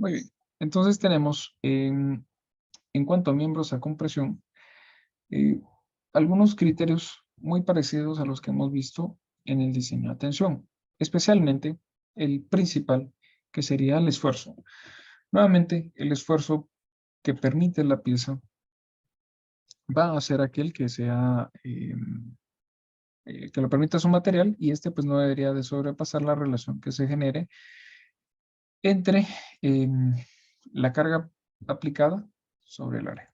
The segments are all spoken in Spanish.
Muy bien. Entonces tenemos, en cuanto a miembros a compresión, eh, algunos criterios muy parecidos a los que hemos visto en el diseño de tensión, especialmente el principal, que sería el esfuerzo. Nuevamente, el esfuerzo que permite la pieza va a ser aquel que sea, que lo permita su material, y este pues no debería de sobrepasar la relación que se genere entre em, la carga aplicada sobre el área.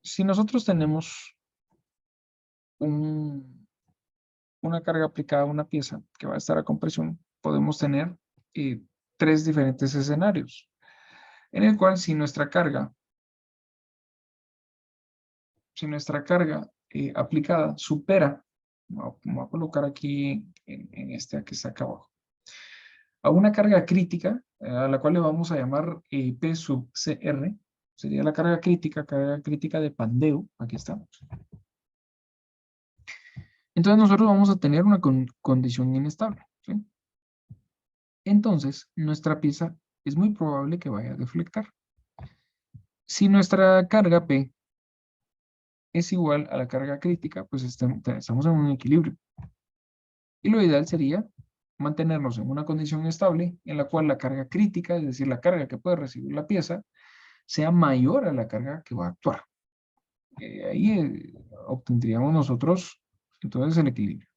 Si nosotros tenemos un- una carga aplicada a una pieza que va a estar a compresión, podemos tener eh, tres diferentes escenarios, en el cual si nuestra carga aplicada supera, voy a colocar aquí en este que está acá abajo, a una carga crítica, a la cual le vamos a llamar P sub CR, sería la carga crítica de pandeo, aquí estamos. Entonces nosotros vamos a tener una condición inestable, ¿sí? Entonces nuestra pieza es muy probable que vaya a deflectar. Si nuestra carga P es igual a la carga crítica, pues estamos en un equilibrio. Y lo ideal sería mantenernos en una condición estable en la cual la carga crítica, es decir, la carga que puede recibir la pieza, sea mayor a la carga que va a actuar. Ahí obtendríamos nosotros entonces el equilibrio.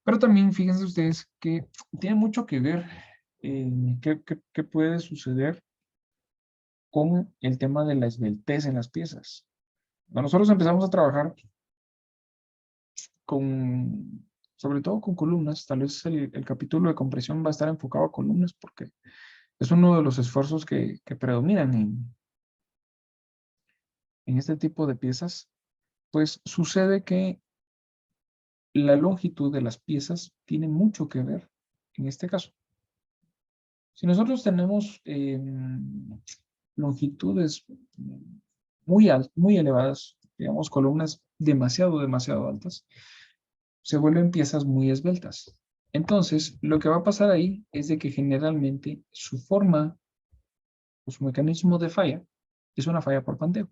Pero también fíjense ustedes que tiene mucho que ver qué puede suceder con el tema de la esbeltez en las piezas. Cuando nosotros empezamos a trabajar sobre todo con columnas, tal vez el capítulo de compresión va a estar enfocado a columnas porque es uno de los esfuerzos que predominan en este tipo de piezas, pues sucede que la longitud de las piezas tiene mucho que ver en este caso. Si nosotros tenemos longitudes muy elevadas, digamos columnas demasiado altas, se vuelven piezas muy esbeltas. Entonces, lo que va a pasar ahí es de que generalmente su forma o su mecanismo de falla es una falla por pandeo.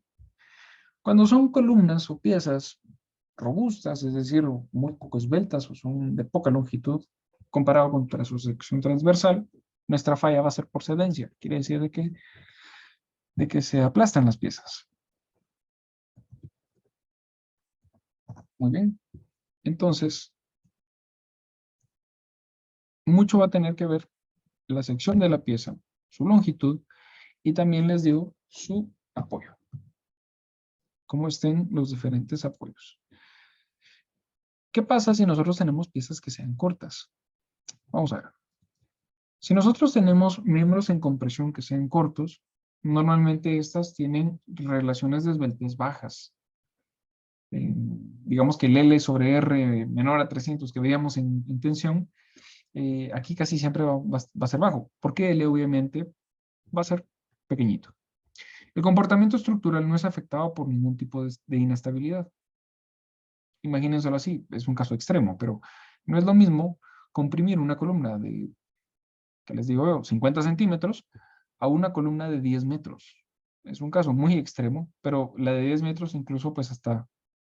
Cuando son columnas o piezas robustas, es decir, muy poco esbeltas o son de poca longitud, comparado contra su sección transversal, nuestra falla va a ser por cedencia. Quiere decir de que se aplastan las piezas. Muy bien. Entonces, mucho va a tener que ver la sección de la pieza, su longitud y también les digo su apoyo, cómo estén los diferentes apoyos. ¿Qué pasa si nosotros tenemos piezas que sean cortas? Vamos a ver. Si nosotros tenemos miembros en compresión que sean cortos, normalmente estas tienen relaciones de esbeltez bajas. Digamos que el L sobre R menor a 300 que veíamos en tensión, aquí casi siempre va a ser bajo, porque L obviamente va a ser pequeñito. El comportamiento estructural no es afectado por ningún tipo de inestabilidad. Imagínenselo así, es un caso extremo, pero no es lo mismo comprimir una columna de, que les digo yo, 50 centímetros a una columna de 10 metros. Es un caso muy extremo, pero la de 10 metros incluso pues hasta,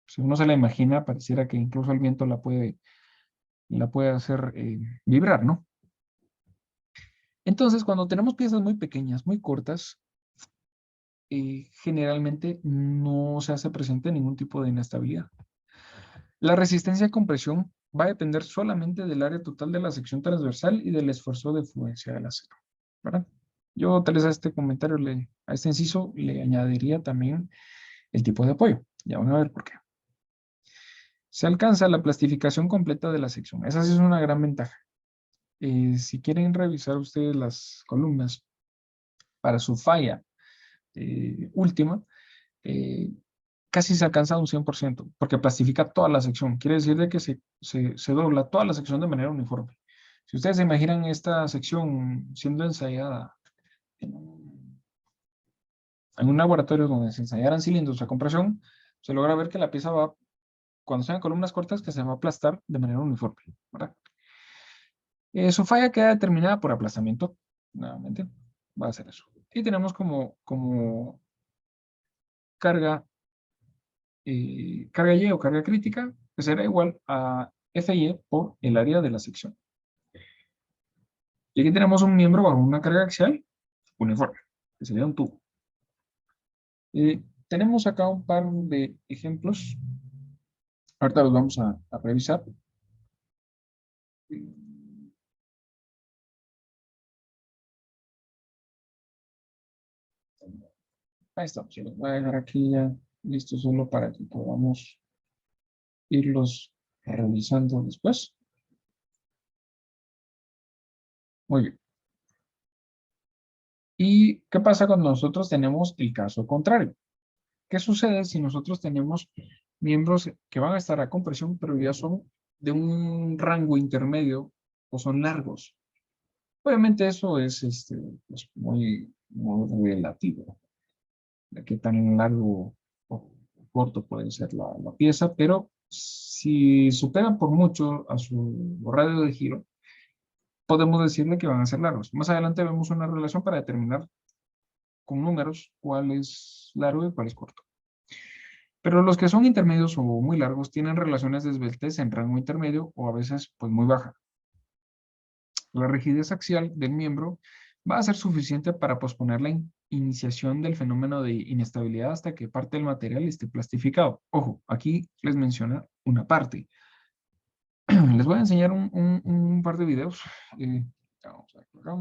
si uno se la imagina, pareciera que incluso el viento la puede hacer vibrar, ¿no? Entonces, cuando tenemos piezas muy pequeñas, muy cortas, generalmente no se hace presente ningún tipo de inestabilidad. La resistencia a compresión va a depender solamente del área total de la sección transversal y del esfuerzo de fluencia del acero, ¿verdad? Yo tal vez a este comentario, a este inciso, le añadiría también el tipo de apoyo. Ya van a ver por qué. Se alcanza la plastificación completa de la sección. Esa sí es una gran ventaja. Si quieren revisar ustedes las columnas para su falla última, eh, casi se alcanza un 100%, porque plastifica toda la sección. Quiere decir de que se dobla toda la sección de manera uniforme. Si ustedes se imaginan esta sección siendo ensayada en un laboratorio donde se ensayaran cilindros a compresión, se logra ver que la pieza va, cuando sean columnas cortas, que se va a aplastar de manera uniforme, ¿verdad? Su falla queda determinada por aplastamiento nuevamente, va a ser eso. Y tenemos como carga, carga Y o carga crítica, que será igual a FY por el área de la sección. Y aquí tenemos un miembro bajo una carga axial uniforme, que sería un tubo. Tenemos acá un par de ejemplos. Ahorita los vamos a revisar. Ahí estamos. Los voy a dejar aquí ya listos solo para que podamos irlos revisando después. Muy bien. ¿Y qué pasa cuando nosotros tenemos el caso contrario? ¿Qué sucede si nosotros tenemos miembros que van a estar a compresión, pero ya son de un rango intermedio o son largos? Obviamente eso es pues muy relativo, de qué tan largo o corto puede ser la pieza, pero si superan por mucho a su radio de giro, podemos decirle que van a ser largos. Más adelante vemos una relación para determinar con números cuál es largo y cuál es corto. Pero los que son intermedios o muy largos tienen relaciones de esbeltez en rango intermedio o a veces pues muy baja. La rigidez axial del miembro va a ser suficiente para posponer la iniciación del fenómeno de inestabilidad hasta que parte del material esté plastificado. Ojo, aquí les menciona una parte. Les voy a enseñar un par de videos. Vamos a ver acá.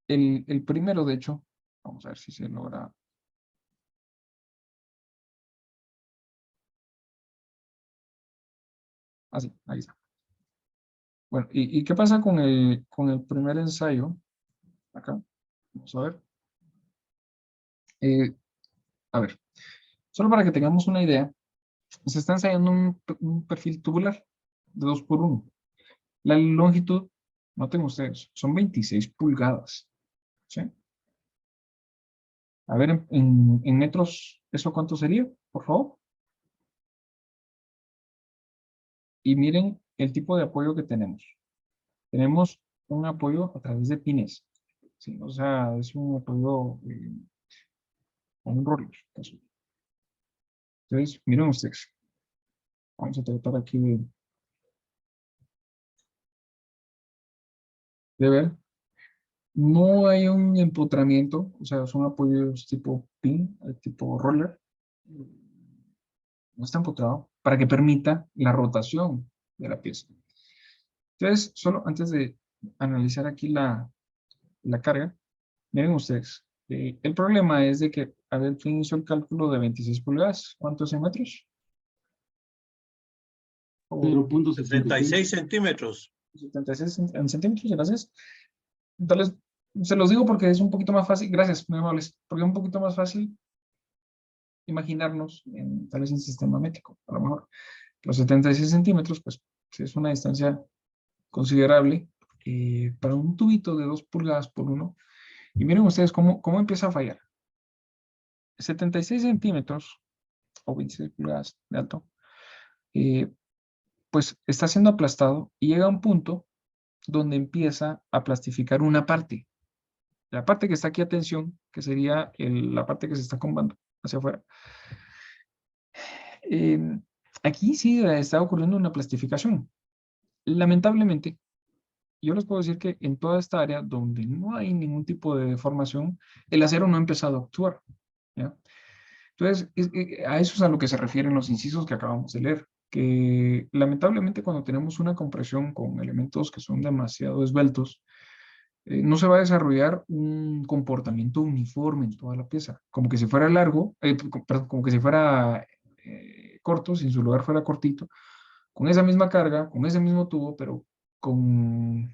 El primero, de hecho, vamos a ver si se logra. Ah, sí, ahí está. Bueno, ¿y qué pasa con el primer ensayo? Acá, vamos a ver. Eh, a ver, solo para que tengamos una idea, se está ensayando un perfil tubular de 2 por 1. La longitud, noten ustedes, son 26 pulgadas. ¿Sí? A ver, en metros, ¿eso cuánto sería? Por favor. Y miren el tipo de apoyo que tenemos. Tenemos un apoyo a través de pines. ¿Sí? O sea, es un apoyo con un roller. Entonces, miren ustedes. Vamos a tratar aquí de ver. No hay un empotramiento, o sea, son apoyos tipo pin, tipo roller. No está empotrado para que permita la rotación de la pieza. Entonces, solo antes de analizar aquí la carga, miren ustedes, el problema es de que, a ver, ¿quién hizo el cálculo de 26 pulgadas? ¿Cuántos en metros? O 76 centímetros. 76 en centímetros, gracias. Entonces, se los digo porque es un poquito más fácil, gracias, muy amables, porque es un poquito más fácil imaginarnos, tal vez en sistema métrico, a lo mejor. Los 76 centímetros, pues, sí es una distancia considerable para un tubito de 2 pulgadas por 1. Y miren ustedes cómo empieza a fallar. 76 centímetros o 26 pulgadas de alto, eh, pues está siendo aplastado y llega a un punto donde empieza a plastificar una parte. La parte que está aquí a tensión, que sería la parte que se está combando hacia afuera. Eh, Aquí sí está ocurriendo una plastificación. Lamentablemente, yo les puedo decir que en toda esta área donde no hay ningún tipo de deformación, el acero no ha empezado a actuar. ¿Ya? Entonces, a eso es a lo que se refieren los incisos que acabamos de leer, que lamentablemente cuando tenemos una compresión con elementos que son demasiado esbeltos, no se va a desarrollar un comportamiento uniforme en toda la pieza, como que si fuera largo, perdón, como que si fuera corto, si en su lugar fuera cortito, con esa misma carga, con ese mismo tubo, pero con,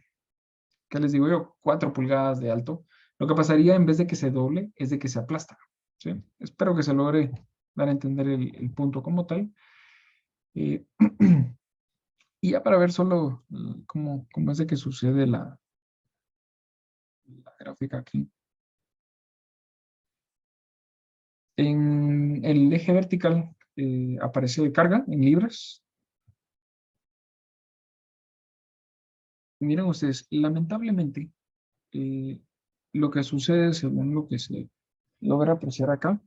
¿qué les digo yo? 4 pulgadas de alto. Lo que pasaría en vez de que se doble es de que se aplasta. ¿Sí? Espero que se logre dar a entender el punto como tal. Eh, y ya para ver solo cómo es de que sucede la gráfica aquí. En el eje vertical aparece carga en libras. Miren ustedes, lamentablemente, lo que sucede según lo que se logra apreciar acá,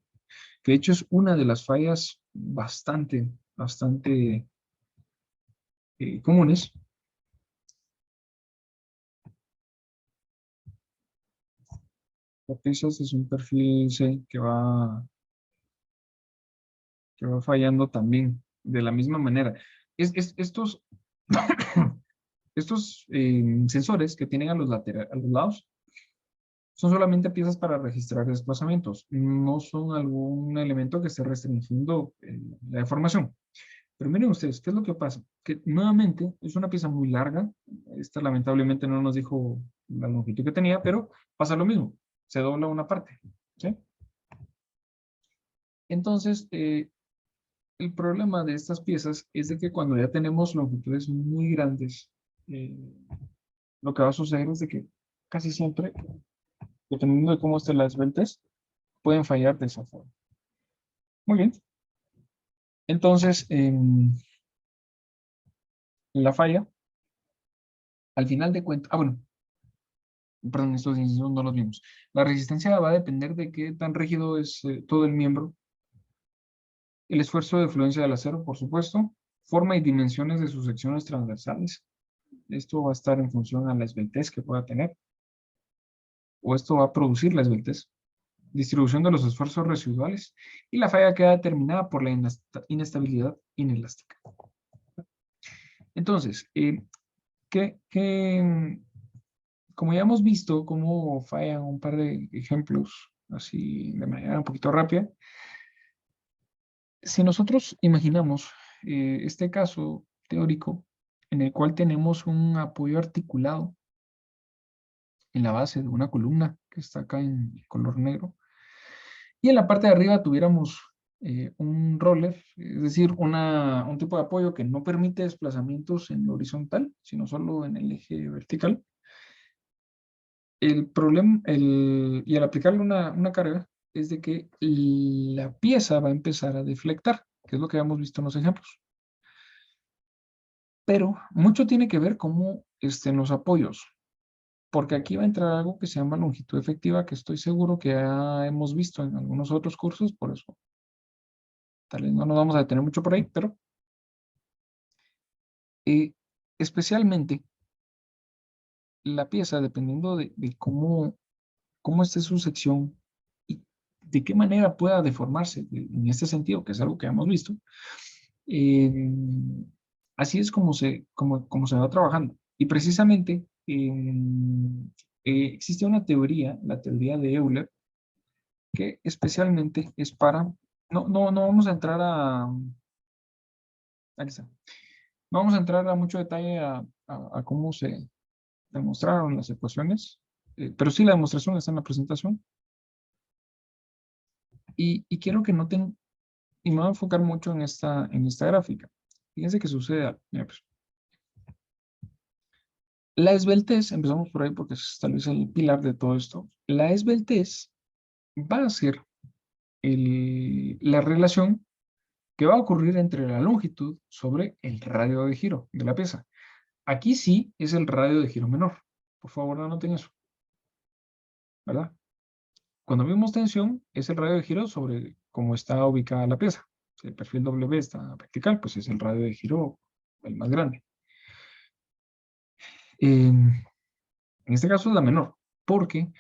que de hecho es una de las fallas bastante comunes. Patricias es un perfil C que va fallando también de la misma manera. Estos estos sensores que tienen a a los lados son solamente piezas para registrar desplazamientos, no son algún elemento que esté restringiendo la deformación. Pero miren ustedes, ¿qué es lo que pasa? Que nuevamente es una pieza muy larga. Esta lamentablemente no nos dijo la longitud que tenía, pero pasa lo mismo. Se dobla una parte. ¿Sí? Entonces, el problema de estas piezas es de que cuando ya tenemos longitudes muy grandes, eh, lo que va a suceder es de que casi siempre, dependiendo de cómo esté la esbeltez, pueden fallar de esa forma. Muy bien. Entonces, la falla, al final de cuentas, bueno, perdón, estos incisos no los vimos. La resistencia va a depender de qué tan rígido es todo el miembro, el esfuerzo de fluencia del acero, por supuesto, forma y dimensiones de sus secciones transversales. Esto va a estar en función a la esbeltez que pueda tener, o esto va a producir la esbeltez. Distribución de los esfuerzos residuales, y la falla queda determinada por la inestabilidad inelástica. Entonces, como ya hemos visto cómo fallan un par de ejemplos, así de manera un poquito rápida, si nosotros imaginamos este caso teórico en el cual tenemos un apoyo articulado en la base de una columna que está acá en color negro, y en la parte de arriba tuviéramos un roller, es decir, un tipo de apoyo que no permite desplazamientos en lo horizontal, sino solo en el eje vertical. El problema, y al aplicarle una carga, es de que la pieza va a empezar a deflectar, que es lo que habíamos visto en los ejemplos. Pero mucho tiene que ver cómo estén los apoyos, porque aquí va a entrar algo que se llama longitud efectiva, que estoy seguro que ya hemos visto en algunos otros cursos, por eso tal vez no nos vamos a detener mucho por ahí, pero especialmente la pieza, dependiendo de cómo esté su sección y de qué manera pueda deformarse en este sentido, que es algo que hemos visto, eh, así es como se va trabajando. Y precisamente existe una teoría, la teoría de Euler, que especialmente es para, no vamos a entrar aquí está, no vamos a entrar a mucho detalle a cómo se demostraron las ecuaciones, pero sí la demostración está en la presentación. Y quiero que noten, y me voy a enfocar mucho en esta gráfica. Fíjense que sucede, mira, pues, la esbeltez, empezamos por ahí porque es tal vez el pilar de todo esto. La esbeltez va a ser la relación que va a ocurrir entre la longitud sobre el radio de giro de la pieza. Aquí sí es el radio de giro menor. Por favor, anoten eso, ¿verdad? Cuando vemos tensión, es el radio de giro sobre cómo está ubicada la pieza. Si el perfil W está vertical, pues es el radio de giro el más grande. En este caso es la menor, porque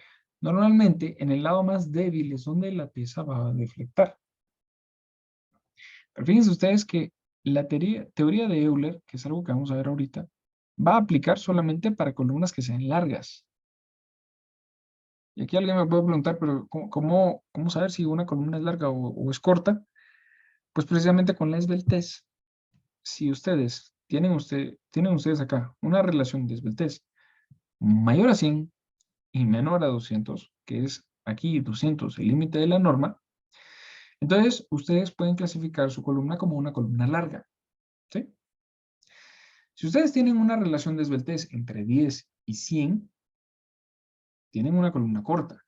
normalmente en el lado más débil es donde la pieza va a deflectar. Pero fíjense ustedes que la teoría de Euler, que es algo que vamos a ver ahorita, va a aplicar solamente para columnas que sean largas. Y aquí alguien me puede preguntar, pero ¿cómo saber si una columna es larga o es corta? Pues precisamente con la esbeltez. Si tienen ustedes acá una relación de esbeltez mayor a 100 y menor a 200, que es aquí 200 el límite de la norma, entonces ustedes pueden clasificar su columna como una columna larga. ¿Sí? Si ustedes tienen una relación de esbeltez entre 10 y 100, tienen una columna corta.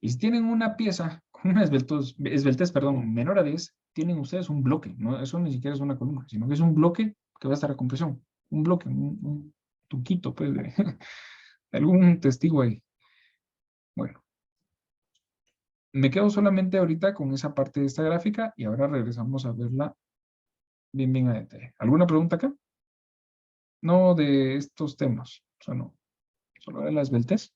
Y si tienen una pieza con una esbeltez, perdón, menor a 10, tienen ustedes un bloque. ¿No? Eso ni siquiera es una columna, sino que es un bloque que va a estar a compresión. Un bloque, tuquito, pues, de algún testigo ahí. Bueno, me quedo solamente ahorita con esa parte de esta gráfica y ahora regresamos a verla bien a detalle. ¿Alguna pregunta acá? No de estos temas, o sea, no, solo de la esbeltez.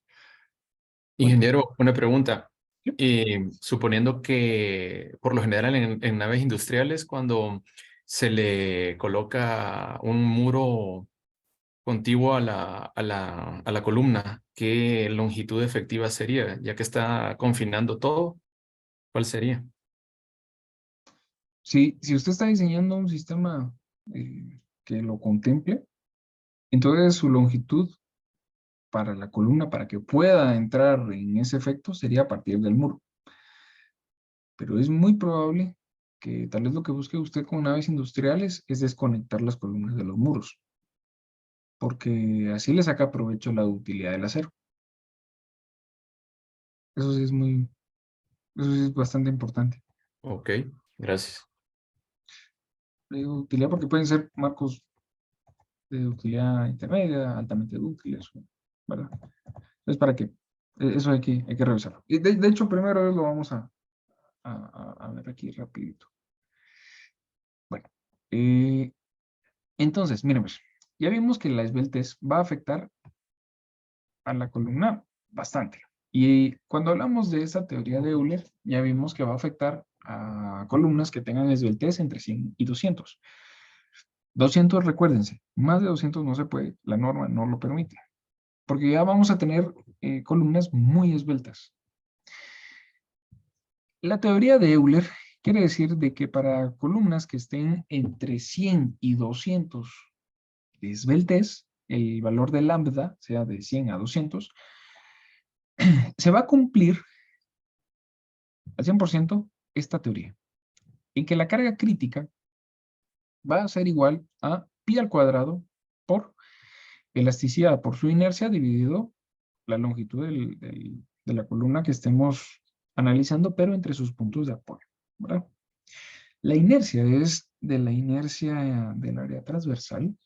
Bueno, Ingeniero, una pregunta. sí. Suponiendo que por lo general en naves industriales, cuando se le coloca un muro contiguo a la columna, ¿qué longitud efectiva sería? Ya que está confinando todo, ¿cuál sería? Si usted está diseñando un sistema que lo contemple, entonces su longitud para la columna, para que pueda entrar en ese efecto, sería a partir del muro. Pero es muy probable que tal vez lo que busque usted con naves industriales es desconectar las columnas de los muros, porque así le saca provecho la utilidad del acero. Eso sí es eso sí es bastante importante. Ok, gracias. Le digo utilidad porque pueden ser marcos de utilidad intermedia, altamente útiles, ¿verdad? Entonces, ¿para qué? Eso hay que revisarlo. Y de hecho, primero lo vamos a ver aquí rapidito. Bueno, entonces, miren, pues, ya vimos que la esbeltez va a afectar a la columna bastante. Y cuando hablamos de esa teoría de Euler, ya vimos que va a afectar a columnas que tengan esbeltez entre 100 y 200. 200, recuérdense, más de 200 no se puede, la norma no lo permite, porque ya vamos a tener columnas muy esbeltas. La teoría de Euler quiere decir de que para columnas que estén entre 100 y 200 de esbeltez, el valor de lambda sea de 100 a 200, se va a cumplir al 100% esta teoría, en que la carga crítica va a ser igual a pi al cuadrado por elasticidad por su inercia dividido la longitud de la columna que estemos analizando, pero entre sus puntos de apoyo, ¿verdad? La inercia es de la inercia del área transversal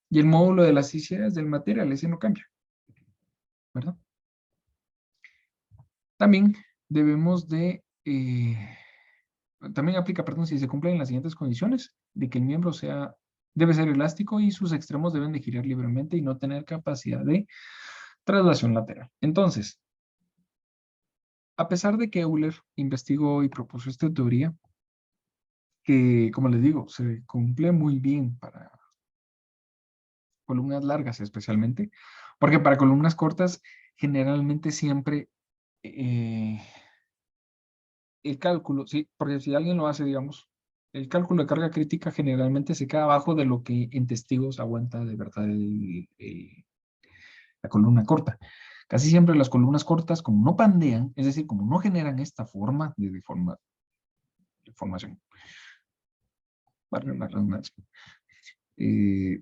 y el módulo de elasticidad es del material, ese no cambia, ¿verdad? También debemos de, también aplica, perdón, si se cumplen las siguientes condiciones, de que el miembro debe ser elástico y sus extremos deben de girar libremente y no tener capacidad de traslación lateral. Entonces, a pesar de que Euler investigó y propuso esta teoría, que, como les digo, se cumple muy bien para columnas largas especialmente, porque para columnas cortas generalmente siempre el cálculo, sí, porque si alguien lo hace, digamos, el cálculo de carga crítica generalmente se queda abajo de lo que en testigos aguanta de verdad la columna corta. Casi siempre las columnas cortas, como no pandean, es decir, como no generan esta forma de deformación, para la redundancia, eh,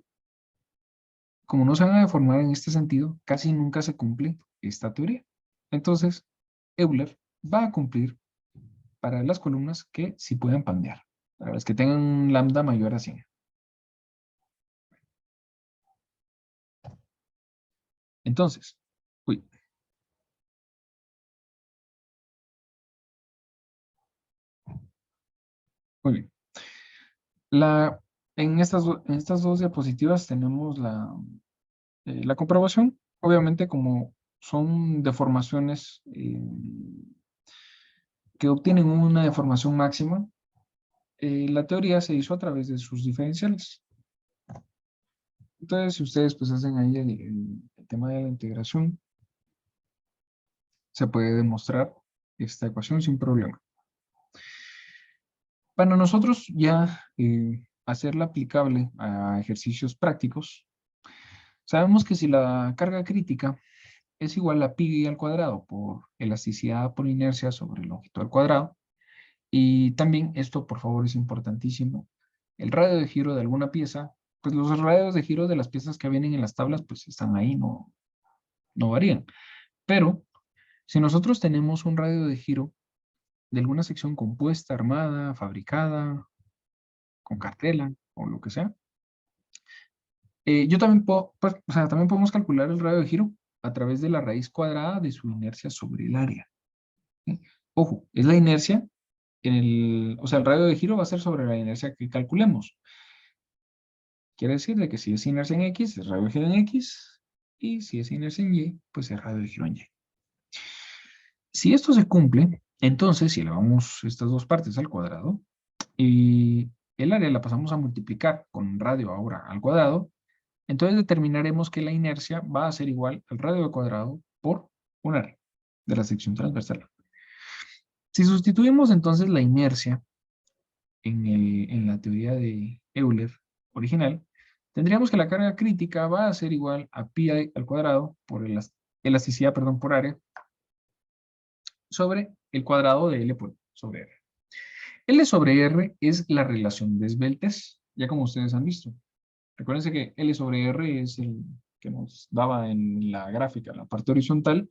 como no se van a deformar en este sentido, casi nunca se cumple esta teoría. Entonces, Euler va a cumplir para las columnas que sí puedan pandear, para las que tengan un lambda mayor a 100. Entonces, uy, muy bien. En estas dos diapositivas tenemos la comprobación. Obviamente, como son deformaciones que obtienen una deformación máxima, la teoría se hizo a través de sus diferenciales. Entonces, si ustedes pues hacen ahí el tema de la integración, se puede demostrar esta ecuación sin problema. Para nosotros ya hacerla aplicable a ejercicios prácticos, sabemos que si la carga crítica es igual a pi al cuadrado por elasticidad por inercia sobre longitud al cuadrado, y también esto, por favor, es importantísimo, el radio de giro de alguna pieza, pues los radios de giro de las piezas que vienen en las tablas, pues están ahí, no varían. Pero si nosotros tenemos un radio de giro de alguna sección compuesta, armada, fabricada, con cartela o lo que sea, Yo también puedo, pues, o sea, también podemos calcular el radio de giro a través de la raíz cuadrada de su inercia sobre el área. ¿Sí? Ojo, es la inercia o sea, el radio de giro va a ser sobre la inercia que calculemos. Quiere decir de que si es inercia en X, es radio de giro en X, y si es inercia en Y, pues es radio de giro en Y. Si esto se cumple, entonces si elevamos estas dos partes al cuadrado, y el área la pasamos a multiplicar con radio ahora al cuadrado, entonces determinaremos que la inercia va a ser igual al radio al cuadrado por un área de la sección transversal. Si sustituimos entonces la inercia en la teoría de Euler original, tendríamos que la carga crítica va a ser igual a pi al cuadrado por elasticidad, perdón, por área, sobre el cuadrado de L sobre R. L sobre R es la relación de esbeltez, ya como ustedes han visto. Recuérdense que L sobre R es el que nos daba en la gráfica, la parte horizontal,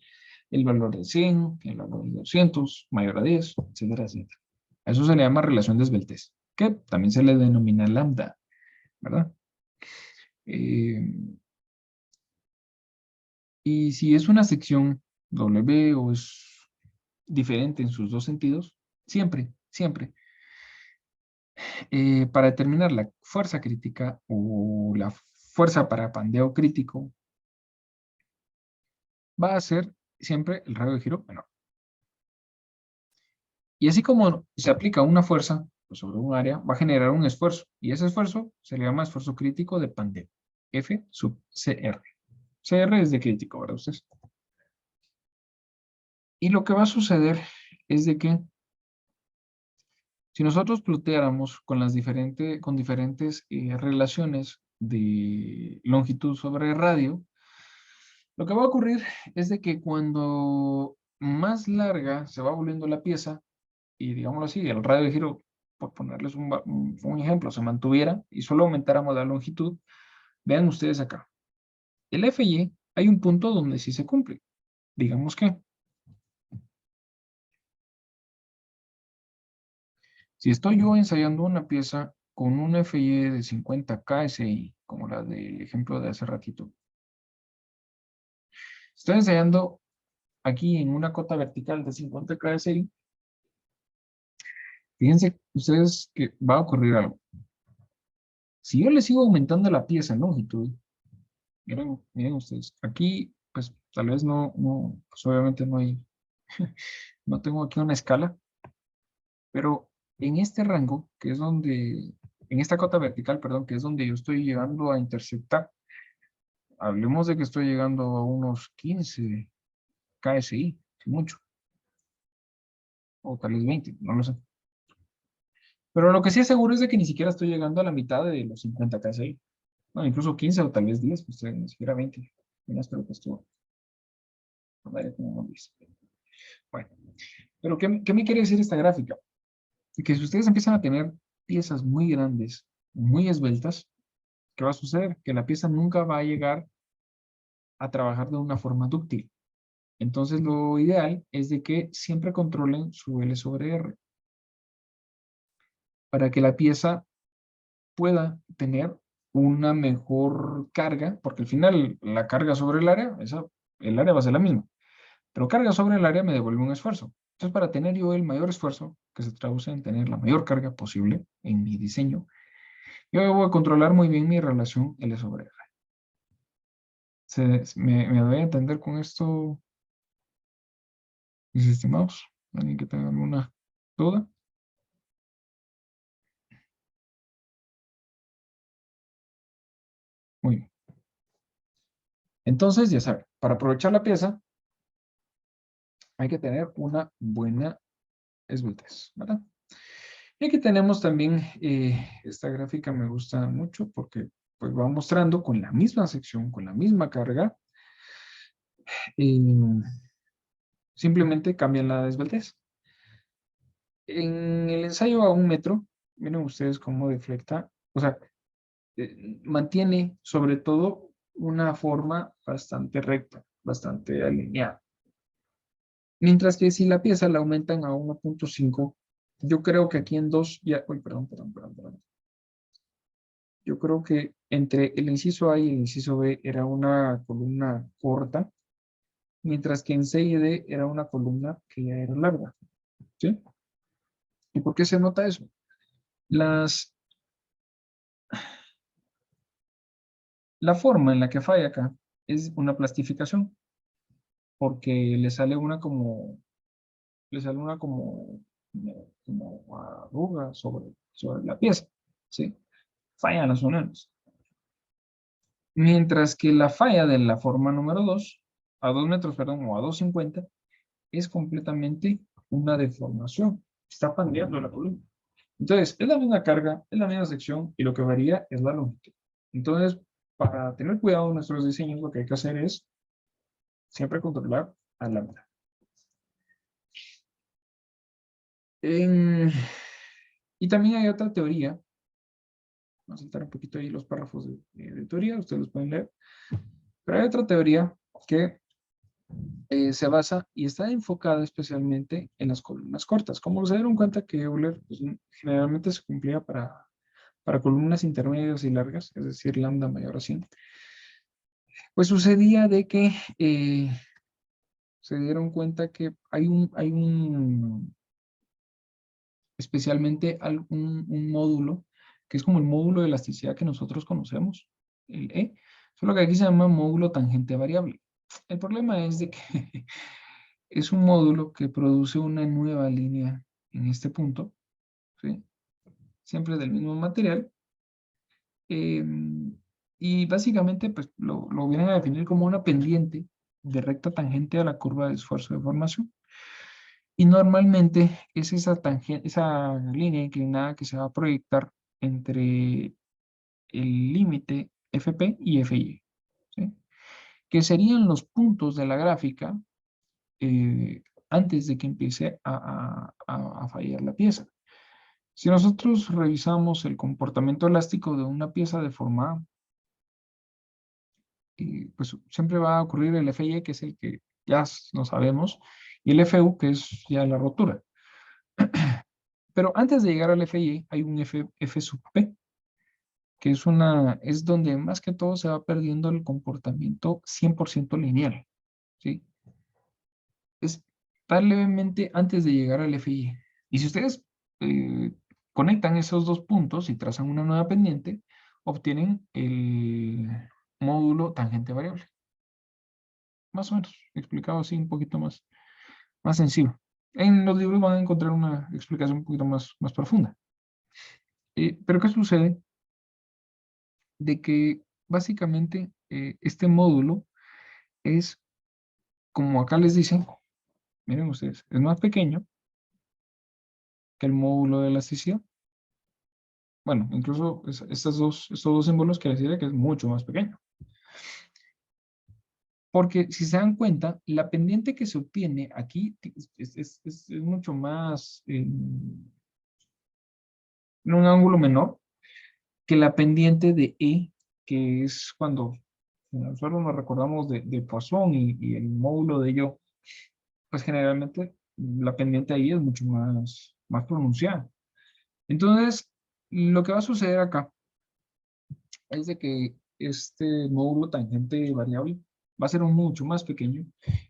el valor de 100, el valor de 200, mayor a 10, etcétera, etcétera. A eso se le llama relación de esbeltez, que también se le denomina lambda, ¿verdad? Y si es una sección W o es diferente en sus dos sentidos, siempre, siempre, para determinar la fuerza crítica o la fuerza para pandeo crítico, va a ser siempre el radio de giro menor. Y así como se aplica una fuerza sobre un área, va a generar un esfuerzo. Y ese esfuerzo se le llama esfuerzo crítico de pandeo. F sub CR. CR es de crítico, ¿verdad ustedes? Y lo que va a suceder es de que si nosotros ploteáramos con diferentes relaciones de longitud sobre radio, lo que va a ocurrir es de que cuando más larga se va volviendo la pieza, y digámoslo así, el radio de giro, por ponerles un ejemplo, se mantuviera y solo aumentáramos la longitud, vean ustedes acá. El FY hay un punto donde sí se cumple. Digamos que si estoy yo ensayando una pieza con un FY de 50 KSI, como la del ejemplo de hace ratito, estoy ensayando aquí en una cota vertical de 50 KSI, fíjense ustedes que va a ocurrir algo. Si yo le sigo aumentando la pieza en longitud, miren ustedes, aquí pues tal vez pues obviamente no hay, no tengo aquí una escala, pero en este rango, que es donde, en esta cota vertical, perdón, que es donde yo estoy llegando a interceptar, hablemos de que estoy llegando a unos 15 KSI, si mucho, o tal vez 20, no lo sé. Pero lo que sí es seguro es de que ni siquiera estoy llegando a la mitad de los 50 KSI. No, incluso 15 o tal vez 10, pues ni siquiera 20. Apenas creo que estuvo. A ver cómo dice. Bueno, pero ¿qué me quiere decir esta gráfica? Que si ustedes empiezan a tener piezas muy grandes, muy esbeltas, ¿qué va a suceder? Que la pieza nunca va a llegar a trabajar de una forma dúctil. Entonces lo ideal es de que siempre controlen su L sobre R para que la pieza pueda tener una mejor carga, porque al final la carga sobre el área va a ser la misma, pero carga sobre el área me devuelve un esfuerzo. Entonces, para tener yo el mayor esfuerzo, que se traduce en tener la mayor carga posible en mi diseño, yo voy a controlar muy bien mi relación L sobre R. ¿Me doy a entender con esto, mis estimados? ¿Alguien que tenga alguna duda? Muy bien. Entonces, ya saben, para aprovechar la pieza, hay que tener una buena esbeltez, ¿verdad? Y aquí tenemos también, esta gráfica me gusta mucho porque pues va mostrando con la misma sección, con la misma carga, simplemente cambian la esbeltez. En el ensayo a 1 metro, miren ustedes cómo deflecta, o sea, mantiene sobre todo una forma bastante recta, bastante alineada. Mientras que si la pieza la aumentan a 1.5, yo creo que aquí en 2, ya, uy, perdón. yo creo que entre el inciso A y el inciso B era una columna corta, mientras que en C y D era una columna que ya era larga, ¿sí? ¿Y por qué se nota eso? La forma en la que falla acá es una plastificación, porque le sale una como arruga sobre la pieza, ¿sí? Fallan las uniones. Mientras que la falla de la forma número 2, a 2 metros, perdón, o a 2,50, es completamente una deformación. Está pandeando la columna. Entonces, es la misma carga, es la misma sección, y lo que varía es la longitud. Entonces, para tener cuidado en nuestros diseños, lo que hay que hacer es siempre controlar a lambda. Y también hay otra teoría. Vamos a saltar un poquito ahí los párrafos de teoría, ustedes los pueden leer. Pero hay otra teoría que se basa y está enfocada especialmente en las columnas cortas. Como se dieron cuenta que Euler pues, generalmente se cumplía para columnas intermedias y largas, es decir, lambda mayor a 100, pues sucedía de que se dieron cuenta que especialmente un módulo que es como el módulo de elasticidad que nosotros conocemos, el E, solo que aquí se llama módulo tangente variable. El problema es de que es un módulo que produce una nueva línea en este punto, ¿sí? Siempre del mismo material, y básicamente pues lo vienen a definir como una pendiente de recta tangente a la curva de esfuerzo de formación. Y normalmente es esa línea inclinada que se va a proyectar entre el límite FP y FY, ¿sí? Que serían los puntos de la gráfica antes de que empiece a fallar la pieza. Si nosotros revisamos el comportamiento elástico de una pieza deformada, pues siempre va a ocurrir el FY, que es el que ya no sabemos, y el FU, que es ya la rotura. Pero antes de llegar al FY hay un F sub P, que es donde más que todo se va perdiendo el comportamiento 100% lineal, ¿sí? Está levemente antes de llegar al FY. Y si ustedes conectan esos dos puntos y trazan una nueva pendiente, obtienen el módulo tangente variable. Más o menos, explicado así un poquito más sencillo. En los libros van a encontrar una explicación un poquito más profunda. Pero ¿qué sucede? De que básicamente este módulo es, como acá les dicen, miren ustedes, es más pequeño que el módulo de elasticidad. Bueno, incluso estos dos símbolos quiere decir que es mucho más pequeño. Porque si se dan cuenta, la pendiente que se obtiene aquí es mucho más, en un ángulo menor que la pendiente de E, que es cuando nosotros nos recordamos de Poisson y el módulo de ello, pues generalmente la pendiente ahí es mucho más pronunciada. Entonces, lo que va a suceder acá es de que este módulo tangente variable va a ser mucho más pequeño,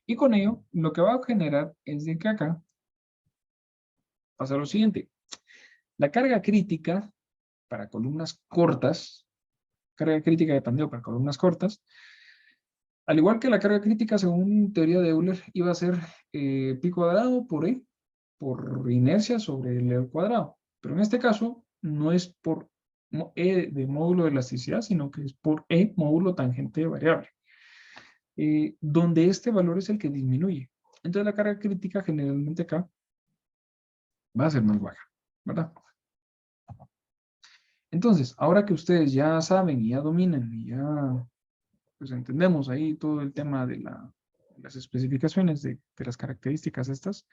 y con ello lo que va a generar es de que acá pasa lo siguiente. La carga crítica para columnas cortas, carga crítica de pandeo para columnas cortas, al igual que la carga crítica según teoría de Euler, iba a ser pi cuadrado por E, por inercia sobre el al cuadrado. Pero en este caso no es por E de módulo de elasticidad, sino que es por E módulo tangente variable, donde este valor es el que disminuye. Entonces la carga crítica generalmente acá va a ser más baja, ¿verdad? Entonces, ahora que ustedes ya saben y ya dominan y ya pues entendemos ahí todo el tema de las especificaciones de las características estas,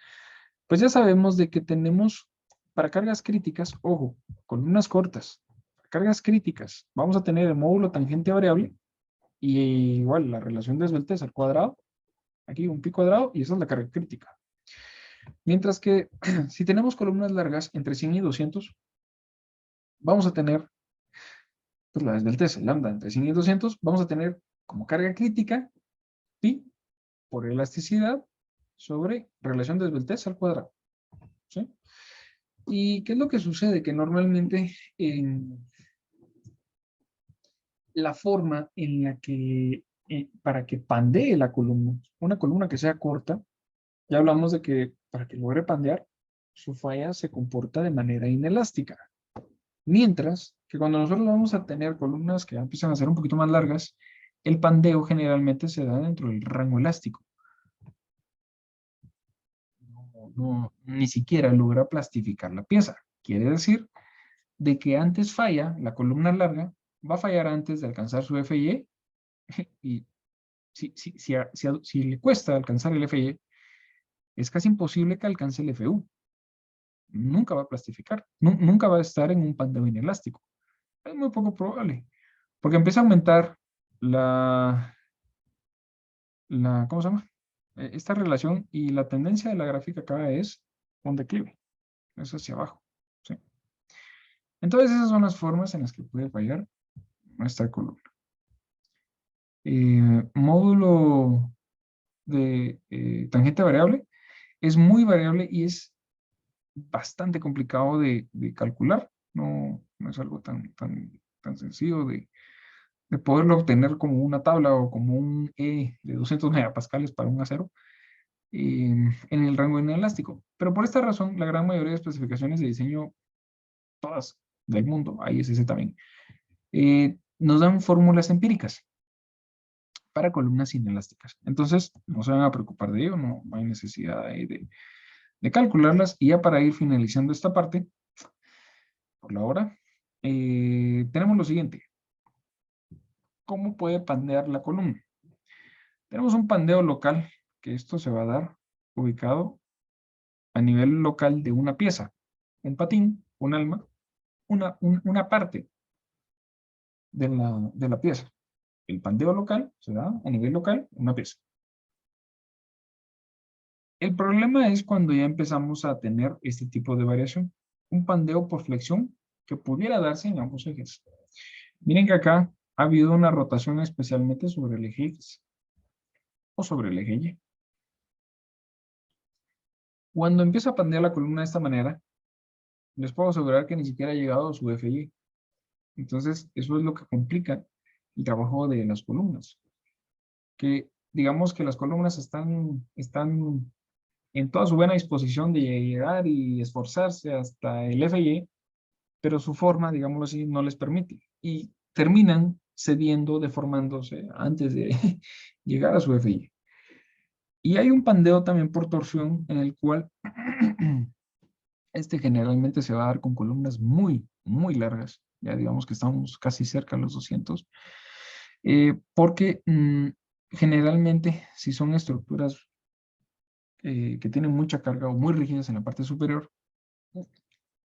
pues ya sabemos de que tenemos para cargas críticas, ojo, columnas cortas, cargas críticas, vamos a tener el módulo tangente variable y igual la relación de esbeltez al cuadrado, aquí un pi cuadrado, y esa es la carga crítica. Mientras que si tenemos columnas largas entre 100 y 200, vamos a tener pues la desveltez, lambda entre 100 y 200, vamos a tener como carga crítica pi por elasticidad sobre relación desveltez al cuadrado. ¿Sí? ¿Y qué es lo que sucede? Que normalmente la forma en la que, para que pandee la columna, una columna que sea corta, ya hablamos de que para que logre pandear, su falla se comporta de manera inelástica. Mientras que cuando nosotros vamos a tener columnas que empiezan a ser un poquito más largas, el pandeo generalmente se da dentro del rango elástico. Ni siquiera logra plastificar la pieza. Quiere decir de que antes falla, la columna larga va a fallar antes de alcanzar su FY, y si le cuesta alcanzar el FY, es casi imposible que alcance el FU. Nunca va a plastificar, nunca va a estar en un pandeo inelástico. Es muy poco probable, porque empieza a aumentar ¿cómo se llama? Esta relación, y la tendencia de la gráfica acá es un declive, es hacia abajo. ¿Sí? Entonces esas son las formas en las que puede fallar nuestra columna. Módulo de tangente variable es muy variable y es bastante complicado de calcular. No es algo tan sencillo de poderlo obtener como una tabla o como un E de 200 megapascales para un acero en el rango inelástico. Pero por esta razón, la gran mayoría de especificaciones de diseño, todas del mundo, ISS también, nos dan fórmulas empíricas para columnas inelásticas. Entonces, no se van a preocupar de ello, no hay necesidad de calcularlas. Y ya para ir finalizando esta parte, por la hora, tenemos lo siguiente. ¿Cómo puede pandear la columna? Tenemos un pandeo local, que esto se va a dar ubicado a nivel local de una pieza, un patín, un alma, una parte de la pieza. El pandeo local se da a nivel local, una pieza. El problema es cuando ya empezamos a tener este tipo de variación. Un pandeo por flexión que pudiera darse en ambos ejes. Miren que acá ha habido una rotación especialmente sobre el eje X o sobre el eje Y. Cuando empieza a pandear la columna de esta manera, les puedo asegurar que ni siquiera ha llegado a su FY. Entonces, eso es lo que complica el trabajo de las columnas. Que digamos que las columnas están en toda su buena disposición de llegar y esforzarse hasta el FY, pero su forma, digámoslo así, no les permite. Y terminan cediendo, deformándose antes de llegar a su FY. Y hay un pandeo también por torsión en el cual este generalmente se va a dar con columnas muy, muy largas. Ya digamos que estamos casi cerca a los 200. Porque generalmente si son estructuras que tienen mucha carga o muy rígidas en la parte superior,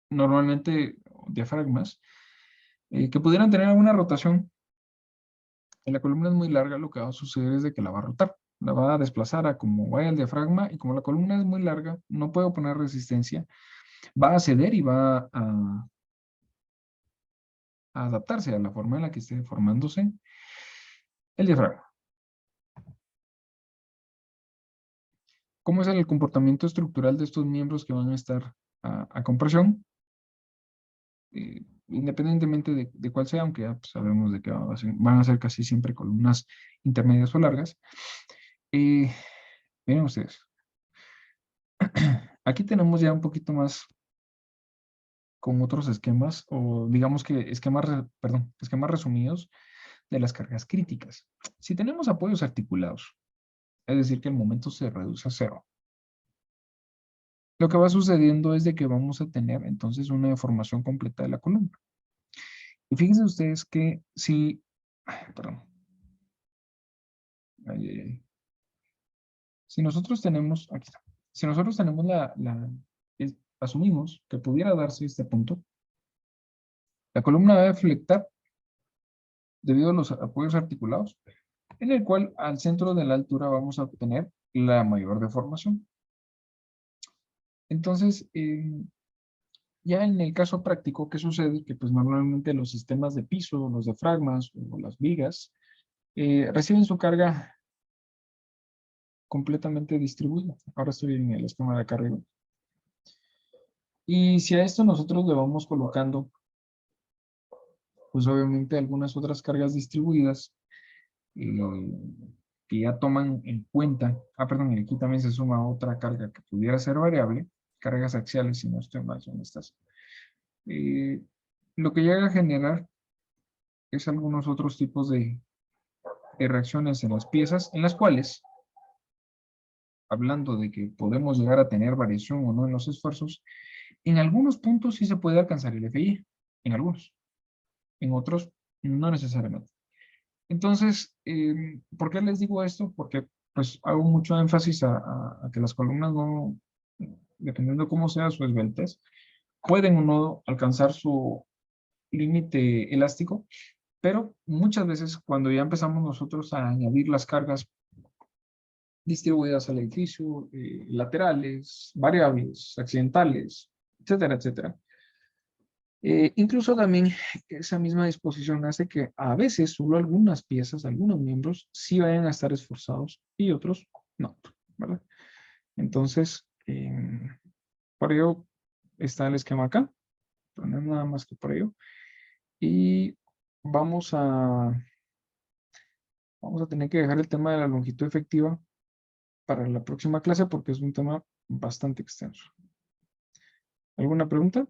normalmente diafragmas, que pudieran tener alguna rotación, en la columna es muy larga, lo que va a suceder es de que la va a rotar, la va a desplazar a como vaya el diafragma, y como la columna es muy larga, no puede oponer resistencia, va a ceder y va a adaptarse a la forma en la que esté formándose el diafragma. ¿Cómo es el comportamiento estructural de estos miembros que van a estar a compresión? Independientemente de cuál sea, aunque ya pues, sabemos de que van a ser casi siempre columnas intermedias o largas. Miren ustedes. Aquí tenemos ya un poquito más con otros esquemas, o digamos que esquemas resumidos de las cargas críticas. Si tenemos apoyos articulados, es decir, que el momento se reduce a cero, lo que va sucediendo es de que vamos a tener entonces una deformación completa de la columna. Y fíjense ustedes que si, perdón, si nosotros tenemos, aquí está, si nosotros tenemos asumimos que pudiera darse este punto, la columna va a deflectar debido a los apoyos articulados, en el cual al centro de la altura vamos a obtener la mayor deformación. Entonces, Ya en el caso práctico, ¿qué sucede? Que pues normalmente los sistemas de piso, los diafragmas o las vigas, reciben su carga completamente distribuida. Ahora estoy en el esquema de acá arriba. Y si a esto nosotros le vamos colocando, pues obviamente algunas otras cargas distribuidas eh, que ya toman en cuenta, perdón, y aquí también se suma otra carga que pudiera ser variable, cargas axiales, si no estoy mal, son estas. Lo que llega a generar es algunos otros tipos de reacciones en las piezas, en las cuales, hablando de que podemos llegar a tener variación o no en los esfuerzos, en algunos puntos sí se puede alcanzar el FI, en algunos, en otros no necesariamente. Entonces, ¿por qué les digo esto? Porque pues hago mucho énfasis a que las columnas no, dependiendo de cómo sea su esbeltez, pueden o no alcanzar su límite elástico, pero muchas veces cuando ya empezamos nosotros a añadir las cargas distribuidas al edificio, laterales, variables, accidentales, etcétera, etcétera. Incluso también esa misma disposición hace que a veces solo algunas piezas, algunos miembros, sí vayan a estar esforzados y otros no, ¿verdad? Entonces, por ello está el esquema acá, pero no es nada más que por ello. Y vamos a tener que dejar el tema de la longitud efectiva para la próxima clase porque es un tema bastante extenso. ¿Alguna pregunta?